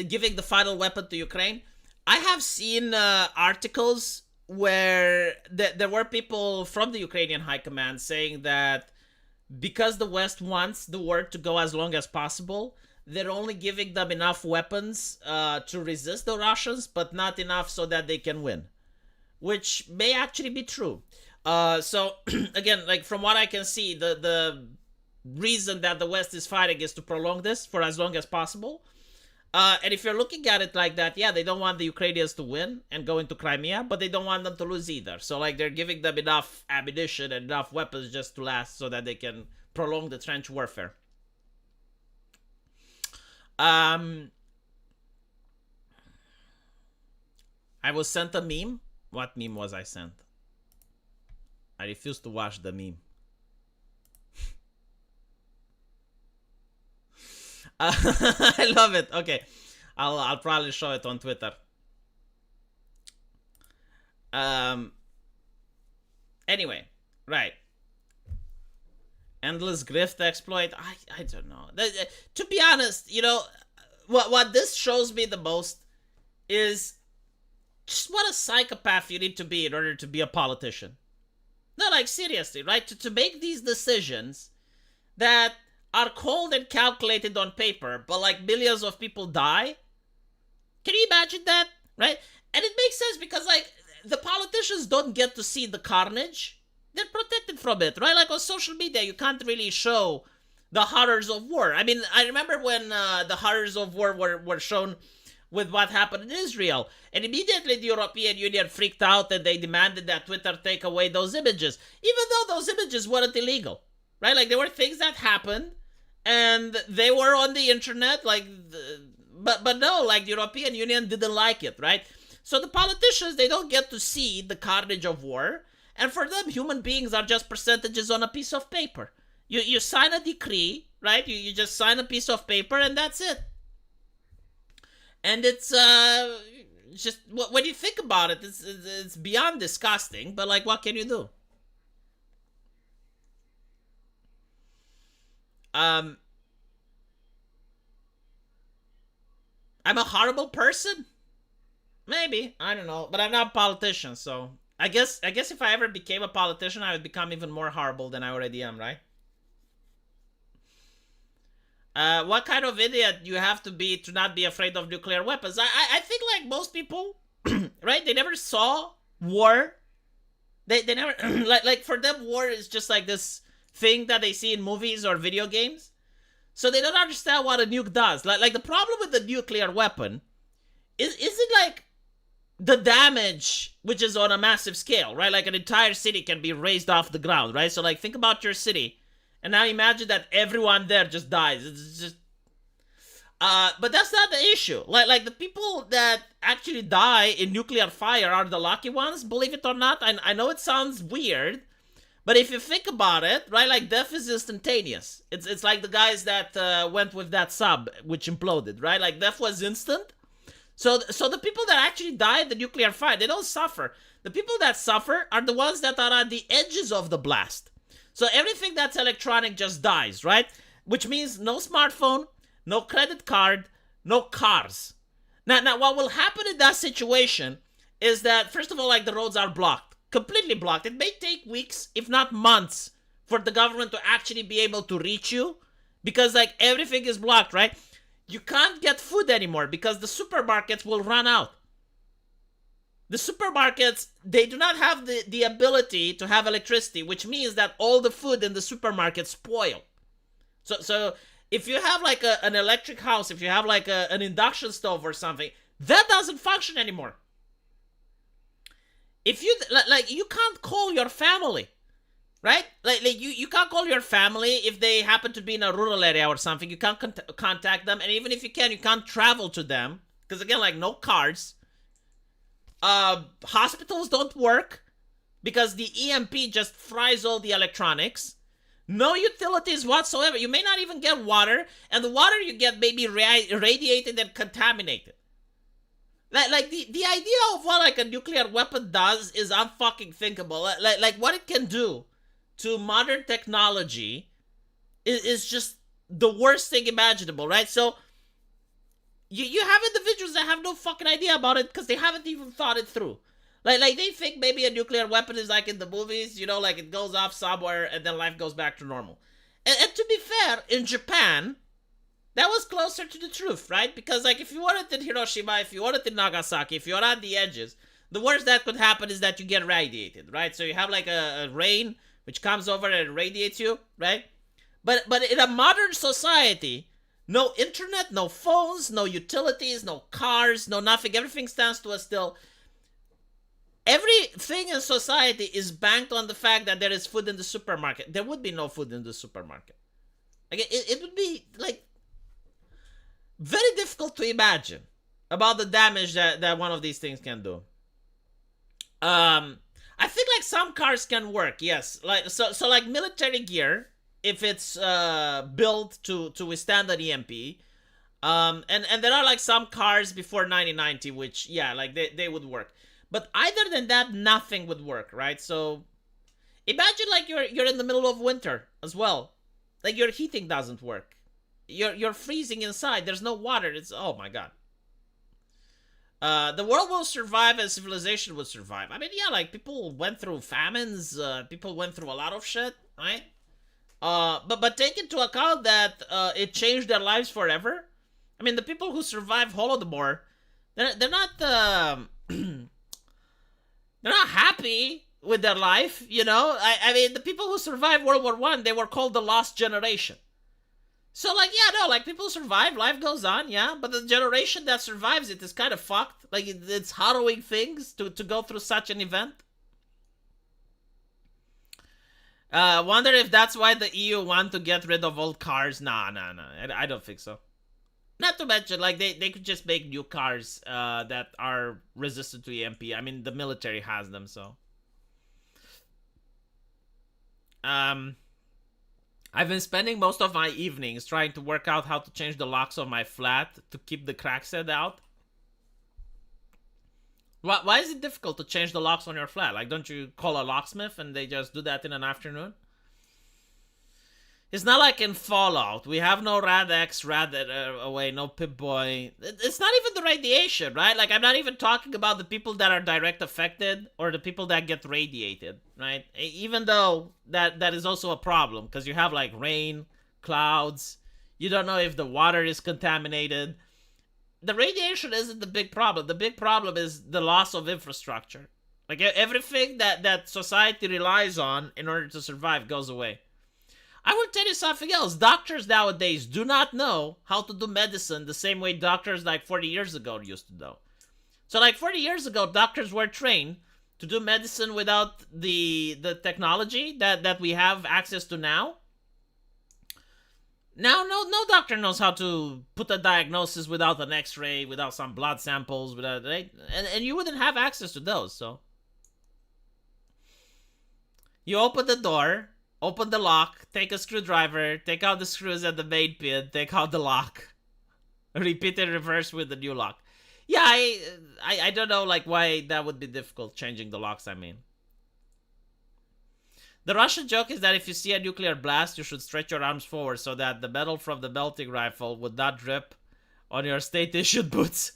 Speaker 1: giving the final weapon to Ukraine, I have seen articles where there were people from the Ukrainian high command saying that because the West wants the war to go as long as possible, they're only giving them enough weapons to resist the Russians, but not enough so that they can win, which may actually be true. So again, like from what I can see, the reason that the West is fighting is to prolong this for as long as possible. And if you're looking at it like that, yeah, they don't want the Ukrainians to win and go into Crimea, but they don't want them to lose either. So like they're giving them enough ammunition and enough weapons just to last so that they can prolong the trench warfare. I was sent a meme. What meme was I sent? I refuse to watch the meme. I love it. Okay, I'll probably show it on Twitter. Anyway, right. Endless grift exploit. I don't know. To be honest, you know, what this shows me the most is just what a psychopath you need to be in order to be a politician. No, like seriously, right? To make these decisions that are cold and calculated on paper, but like millions of people die. Can you imagine that? Right? And it makes sense because like the politicians don't get to see the carnage. They're protected from it, right? Like on social media, you can't really show the horrors of war. I mean, I remember when the horrors of war were shown with what happened in Israel. And immediately the European Union freaked out and they demanded that Twitter take away those images, even though those images weren't illegal, right? Like there were things that happened and they were on the internet, like, but no, like the European Union didn't like it, right? So the politicians, they don't get to see the carnage of war. And for them, human beings are just percentages on a piece of paper. You sign a decree, right? You just sign a piece of paper and that's it. And it's just, when you think about it, it's beyond disgusting, but like, what can you do? I'm a horrible person? Maybe, I don't know, but I'm not a politician, so I guess if I ever became a politician, I would become even more horrible than I already am, right? What kind of idiot you have to be to not be afraid of nuclear weapons? I think like most people, right? They never saw war. They never like for them war is just like this thing that they see in movies or video games. So they don't understand what a nuke does. Like the problem with the nuclear weapon isn't like the damage, which is on a massive scale, right? Like an entire city can be raised off the ground, right? So like think about your city. And now imagine that everyone there just dies. It's just, but that's not the issue. Like the people that actually die in nuclear fire are the lucky ones, believe it or not. I know it sounds weird, but if you think about it, right, like death is instantaneous. It's like the guys that went with that sub, which imploded, right? Like death was instant. So the people that actually die in the nuclear fire, they don't suffer. The people that suffer are the ones that are at the edges of the blast. So everything that's electronic just dies, right? Which means no smartphone, no credit card, no cars. Now what will happen in that situation is that, first of all, like the roads are blocked, completely blocked. It may take weeks, if not months, for the government to actually be able to reach you because like everything is blocked, right? You can't get food anymore because the supermarkets will run out. The supermarkets, they do not have the ability to have electricity, which means that all the food in the supermarket spoil. So if you have like an electric house, if you have like an induction stove or something, that doesn't function anymore. If you, like you can't call your family, right? Like you can't call your family if they happen to be in a rural area or something. You can't contact them. And even if you can, you can't travel to them. Because again, like no cards. Hospitals don't work because the EMP just fries all the electronics. No utilities whatsoever. You may not even get water, and the water you get may be radiated and contaminated. Like the idea of what like a nuclear weapon does is unfucking thinkable. Like what it can do to modern technology is just the worst thing imaginable, right? So you have individuals that have no fucking idea about it because they haven't even thought it through. Like they think maybe a nuclear weapon is like in the movies, you know, like it goes off somewhere and then life goes back to normal. And to be fair, in Japan, that was closer to the truth, right? Because like if you want it in Hiroshima, if you want it in Nagasaki, if you're on the edges, the worst that could happen is that you get radiated, right? So you have like a rain which comes over and radiates you, right? But in a modern society, no internet, no phones, no utilities, no cars, no nothing. Everything stands to a still. Everything in society is banked on the fact that there is food in the supermarket. There would be no food in the supermarket. Like it would be like very difficult to imagine about the damage that one of these things can do. I think like some cars can work, yes. Like so like military gear, if it's built to withstand an EMP. And there are like some cars before 1990 which yeah, like they would work. But other than that, nothing would work, right? So imagine like you're in the middle of winter as well. Like your heating doesn't work. You're freezing inside. There's no water. It's oh my god. The world will survive and civilization will survive. I mean, yeah, like people went through famines. People went through a lot of shit, right? But take into account that it changed their lives forever. I mean, the people who survived Holodomor, they're not they're not happy with their life, you know. I mean, the people who survived World War I, they were called the lost generation. So, like, yeah, no, like, people survive, life goes on, yeah, but the generation that survives it is kind of fucked. Like, it's harrowing things to go through such an event. Wonder if that's why the EU want to get rid of old cars. Nah, I don't think so. Not to mention, like, they could just make new cars that are resistant to EMP. I mean, the military has them, so. I've been spending most of my evenings trying to work out how to change the locks of my flat to keep the crack set out. Why is it difficult to change the locks on your flat? Like, don't you call a locksmith and they just do that in an afternoon? It's not like in Fallout. We have no Rad-X, Rad-Away, no Pip-Boy. It's not even the radiation, right? Like, I'm not even talking about the people that are direct affected or the people that get radiated, right? Even though that is also a problem because you have, like, rain, clouds. You don't know if the water is contaminated. The radiation isn't the big problem. The big problem is the loss of infrastructure. Like, everything that society relies on in order to survive goes away. I will tell you something else. Doctors nowadays do not know how to do medicine the same way doctors like 40 years ago used to do. So like 40 years ago, doctors were trained to do medicine without the technology that we have access to now. Now, no doctor knows how to put a diagnosis without an x-ray, without some blood samples, without, right? And you wouldn't have access to those, so. You open the door, open the lock, take a screwdriver, take out the screws at the main pin, take out the lock, repeat in reverse with the new lock. Yeah, I don't know like why that would be difficult, changing the locks, I mean. The Russian joke is that if you see a nuclear blast, you should stretch your arms forward so that the metal from the melting rifle would not drip on your state-issued boots.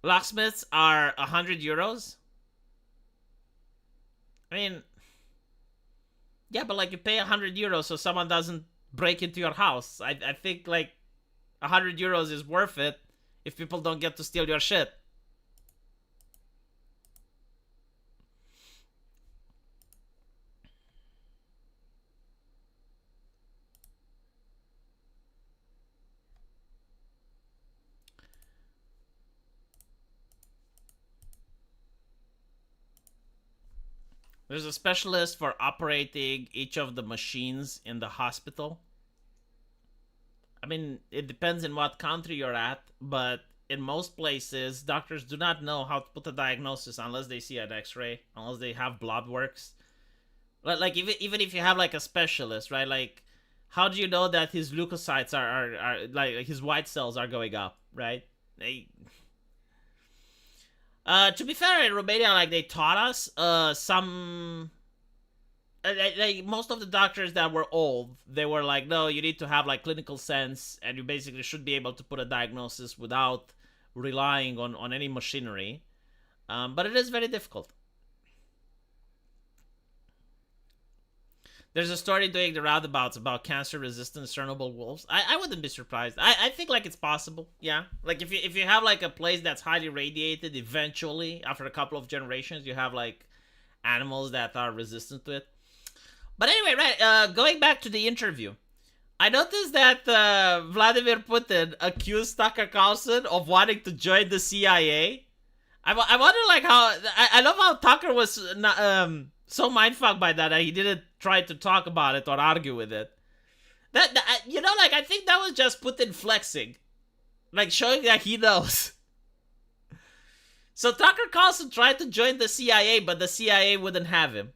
Speaker 1: Locksmiths are 100 euros. I mean, yeah, but like you pay 100 euros so someone doesn't break into your house. I think like 100 euros is worth it if people don't get to steal your shit. There's a specialist for operating each of the machines in the hospital. I mean, it depends in what country you're at, but in most places, doctors do not know how to put a diagnosis unless they see an x-ray, unless they have blood works. Like even if you have like a specialist, right? Like, how do you know that his leukocytes are like his white cells are going up, right? To be fair, in Romania, like they taught us some. Like most of the doctors that were old, they were like, no, you need to have like clinical sense, and you basically should be able to put a diagnosis without relying on any machinery. But it is very difficult. There's a story doing the roundabouts about cancer-resistant Chernobyl wolves. I wouldn't be surprised. I think like it's possible. Yeah, like if you have like a place that's highly radiated, eventually after a couple of generations, you have like animals that are resistant to it. But anyway, right. Going back to the interview, I noticed that Vladimir Putin accused Tucker Carlson of wanting to join the CIA. I wonder like how I love how Tucker was not, so mindfucked by that he didn't try to talk about it or argue with it. That you know, like I think that was just Putin flexing, like showing that he knows. So Tucker Carlson tried to join the CIA, but the CIA wouldn't have him.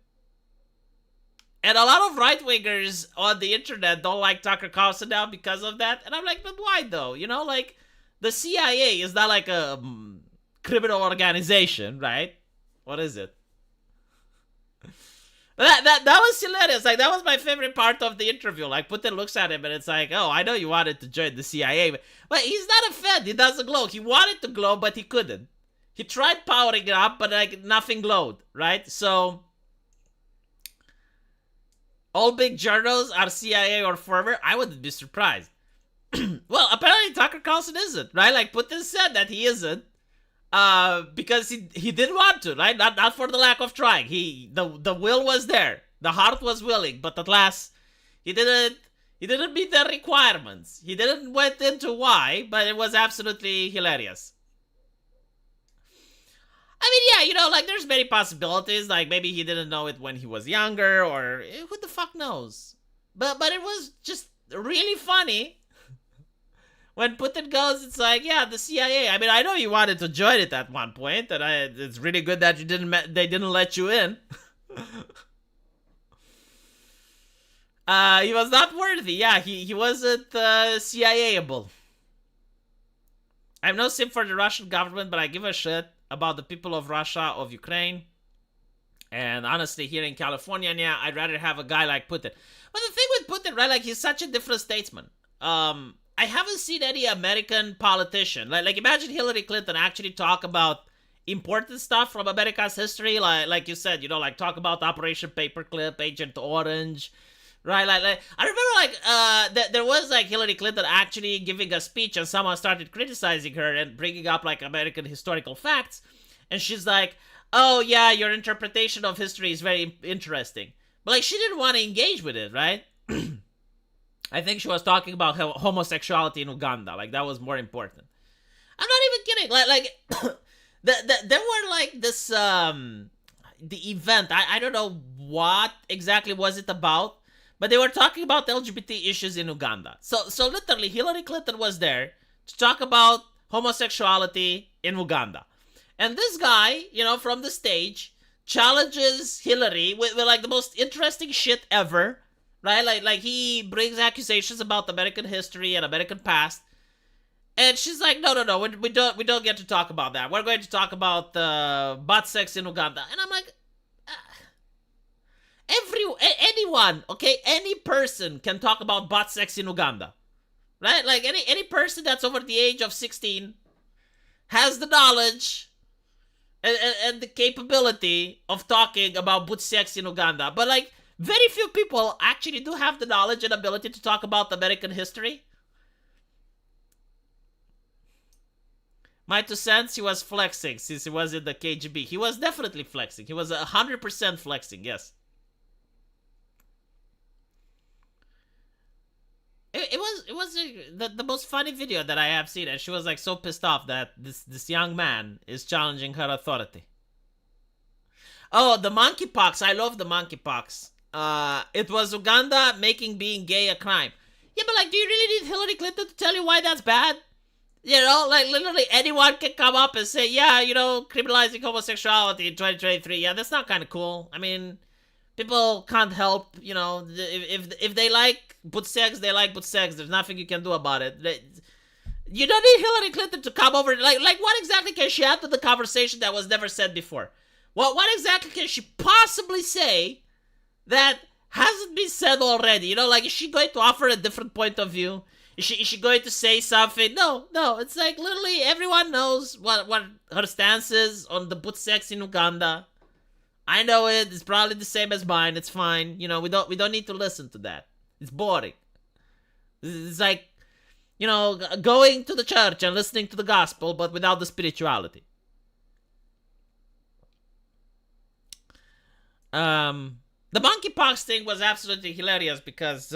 Speaker 1: And a lot of right-wingers on the internet don't like Tucker Carlson now because of that. And I'm like, but why though? You know, like the CIA is not like a criminal organization, right? What is it? That was hilarious. Like that was my favorite part of the interview. Like Putin looks at him and it's like, oh, I know you wanted to join the CIA, but he's not a Fed. He doesn't glow. He wanted to glow, but he couldn't. He tried powering it up, but like nothing glowed, right? So all big journals are CIA or former. I wouldn't be surprised. Well, apparently Tucker Carlson isn't, right? Like Putin said that he isn't. Because he didn't want to, right? Not for the lack of trying. The will was there, the heart was willing, but at last he didn't meet the requirements. He didn't went into why, but it was absolutely hilarious. I mean, yeah, you know, like there's many possibilities. Like maybe he didn't know it when he was younger, or who the fuck knows. But it was just really funny. When Putin goes, it's like, yeah, the CIA. I mean, I know you wanted to join it at one point, and it's really good that they didn't let you in. He was not worthy. Yeah, he wasn't CIA-able. I have no sympathy for the Russian government, but I give a shit about the people of Russia, of Ukraine. And honestly, here in California, yeah, I'd rather have a guy like Putin. But the thing with Putin, right, like he's such a different statesman. I haven't seen any American politician, like imagine Hillary Clinton actually talk about important stuff from America's history, like you said, you know, like talk about Operation Paperclip, Agent Orange, right? Like I remember like there was like Hillary Clinton actually giving a speech, and someone started criticizing her and bringing up like American historical facts, and she's like, oh yeah, your interpretation of history is very interesting, but like she didn't want to engage with it, right? I think she was talking about homosexuality in Uganda. Like, that was more important. I'm not even kidding. Like there were, like, this, the event. I don't know what exactly was it about, but they were talking about LGBT issues in Uganda. So literally, Hillary Clinton was there to talk about homosexuality in Uganda. And this guy, you know, from the stage, challenges Hillary with like, the most interesting shit ever. Right, like he brings accusations about American history and American past, and she's like, no, we don't get to talk about that. We're going to talk about butt sex in Uganda, and I'm like, anyone, okay, any person can talk about butt sex in Uganda, right? Like any person that's over the age of 16 has the knowledge and the capability of talking about butt sex in Uganda, but like. Very few people actually do have the knowledge and ability to talk about American history. My 2 cents, he was flexing since he was in the KGB. He was definitely flexing. He was 100% flexing, yes. It was the most funny video that I have seen, and she was like so pissed off that this young man is challenging her authority. Oh, the monkeypox. I love the monkeypox. It was Uganda making being gay a crime. Yeah, but like, do you really need Hillary Clinton to tell you why that's bad? You know, like literally anyone can come up and say, yeah, you know, criminalizing homosexuality in 2023. Yeah, that's not kind of cool. I mean, People can't help, if they like Butsegs, they like Butsegs. There's nothing you can do about it. You don't need Hillary Clinton to come over. Like what exactly can she add to the conversation that was never said before? What exactly can she possibly say that hasn't been said already? Like, is she going to offer a different point of view? Is she going to say something? No. It's like literally everyone knows what her stance is on the Butsegs in Uganda. I know it. It's probably the same as mine. It's fine. We don't need to listen to that. It's boring. It's like, going to the church and listening to the gospel, but without the spirituality. The monkeypox thing was absolutely hilarious because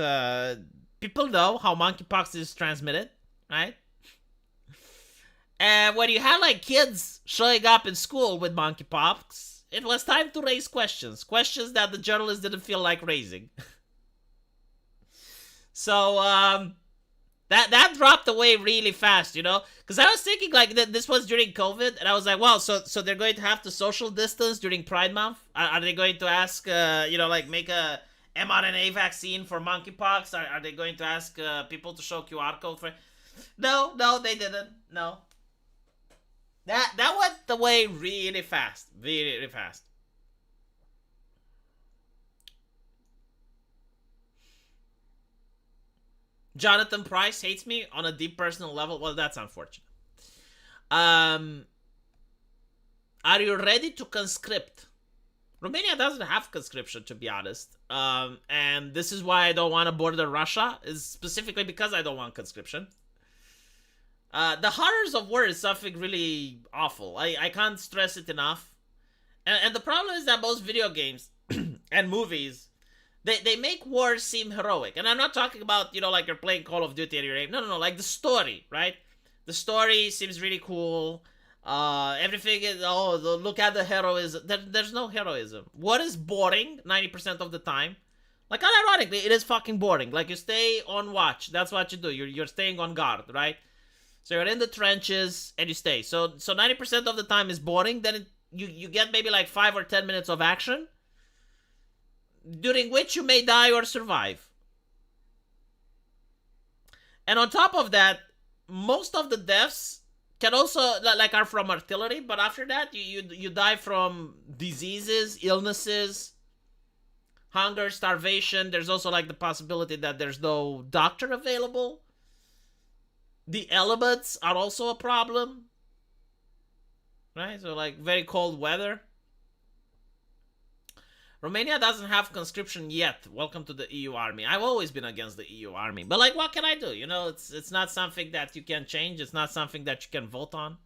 Speaker 1: people know how monkeypox is transmitted, right? And when you had like kids showing up in school with monkeypox, it was time to raise questions that the journalists didn't feel like raising. So that dropped away really fast, because I was thinking like this was during COVID, and I was like, wow, so they're going to have to social distance during Pride Month? Are they going to ask, make a mRNA vaccine for monkeypox? Are they going to ask people to show QR code for? No, they didn't. No. That went away really fast, really, really fast. Jonathan Price hates me on a deep personal level. Well, that's unfortunate. Are you ready to conscript? Romania doesn't have conscription, to be honest. And this is why I don't want to border Russia, is specifically because I don't want conscription. The horrors of war is something really awful. I can't stress it enough. And the problem is that most video games and movies, they make war seem heroic. And I'm not talking about, like you're playing Call of Duty and you're no, like the story, right? The story seems really cool. Everything is, look at the heroism. There's no heroism. What is boring 90% of the time? Like, unironically, it is fucking boring. Like, you stay on watch. That's what you do. You're staying on guard, right? So you're in the trenches and you stay. So 90% of the time is boring. Then you get maybe like 5 or 10 minutes of action, during which you may die or survive. And on top of that, most of the deaths can also, like, are from artillery. But after that, you die from diseases, illnesses, hunger, starvation. There's also like the possibility that there's no doctor available. The elements are also a problem, right? So like very cold weather. Romania doesn't have conscription yet. Welcome to the EU army. I've always been against the EU army, but like, what can I do? It's not something that you can change. It's not something that you can vote on.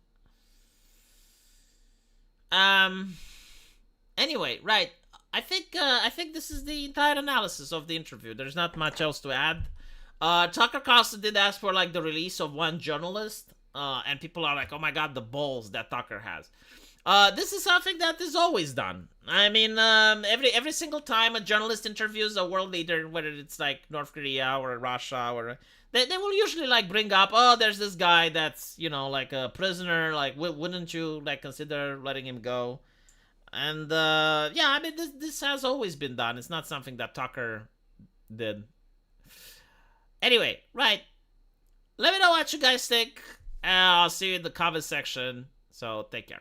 Speaker 1: Anyway, right. I think this is the entire analysis of the interview. There's not much else to add. Tucker Carlson did ask for like the release of one journalist, and people are like, oh my god, the balls that Tucker has. This is something that is always done. I mean, every single time a journalist interviews a world leader, whether it's like North Korea or Russia, or they will usually like bring up, oh, there's this guy that's, like a prisoner, like wouldn't you like consider letting him go? And yeah, I mean, this has always been done. It's not something that Tucker did. Anyway, right. Let me know what you guys think. I'll see you in the comment section. So take care.